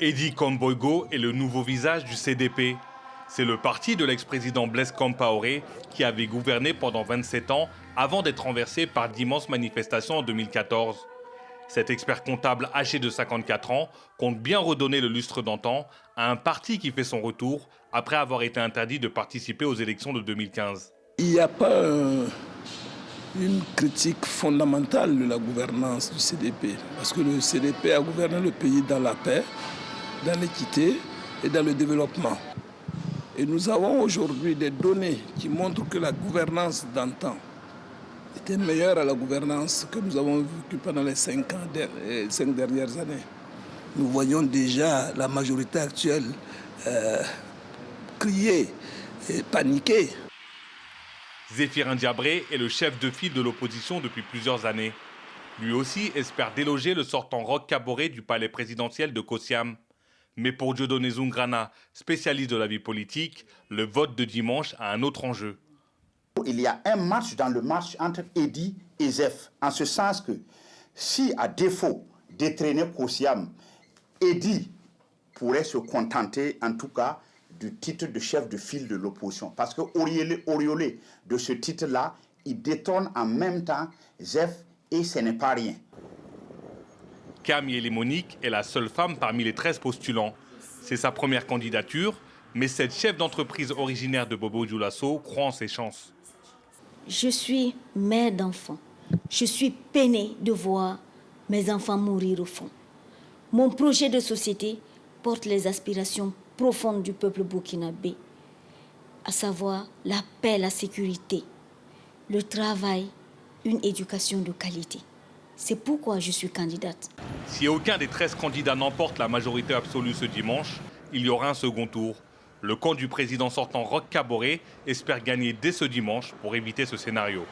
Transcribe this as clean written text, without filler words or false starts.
Edy Komboigo est le nouveau visage du CDP. C'est le parti de l'ex-président Blaise Compaoré qui avait gouverné pendant 27 ans avant d'être renversé par d'immenses manifestations en 2014. Cet expert comptable âgé de 54 ans compte bien redonner le lustre d'antan à un parti qui fait son retour après avoir été interdit de participer aux élections de 2015. Il n'y a pas une critique fondamentale de la gouvernance du CDP, parce que le CDP a gouverné le pays dans la paix, dans l'équité et dans le développement. Et nous avons aujourd'hui des données qui montrent que la gouvernance d'antan était meilleure à la gouvernance que nous avons vécue pendant les 5 dernières années. Nous voyons déjà la majorité actuelle crier et paniquer. Zéphirin Diabré est le chef de file de l'opposition depuis plusieurs années. Lui aussi espère déloger le sortant Roch Kaboré du palais présidentiel de Kosiam. Mais pour Dieudonné Zoungrana, spécialiste de la vie politique, le vote de dimanche a un autre enjeu. Il y a un match dans le match entre Edy et Zef, en ce sens que si, à défaut d'étraîner Kosiam, Edy pourrait se contenter, en tout cas, du titre de chef de file de l'opposition. Parce que auréolé de ce titre-là, il détrône en même temps Zef et ce n'est pas rien. Kamielle Monique est la seule femme parmi les 13 postulants. C'est sa première candidature, mais cette chef d'entreprise originaire de Bobo-Dioulasso croit en ses chances. Je suis mère d'enfants. Je suis peinée de voir mes enfants mourir au fond. Mon projet de société porte les aspirations profondes du peuple burkinabé, à savoir la paix, la sécurité, le travail, une éducation de qualité. C'est pourquoi je suis candidate. Si aucun des 13 candidats n'emporte la majorité absolue ce dimanche, il y aura un second tour. Le camp du président sortant Roch Kaboré espère gagner dès ce dimanche pour éviter ce scénario.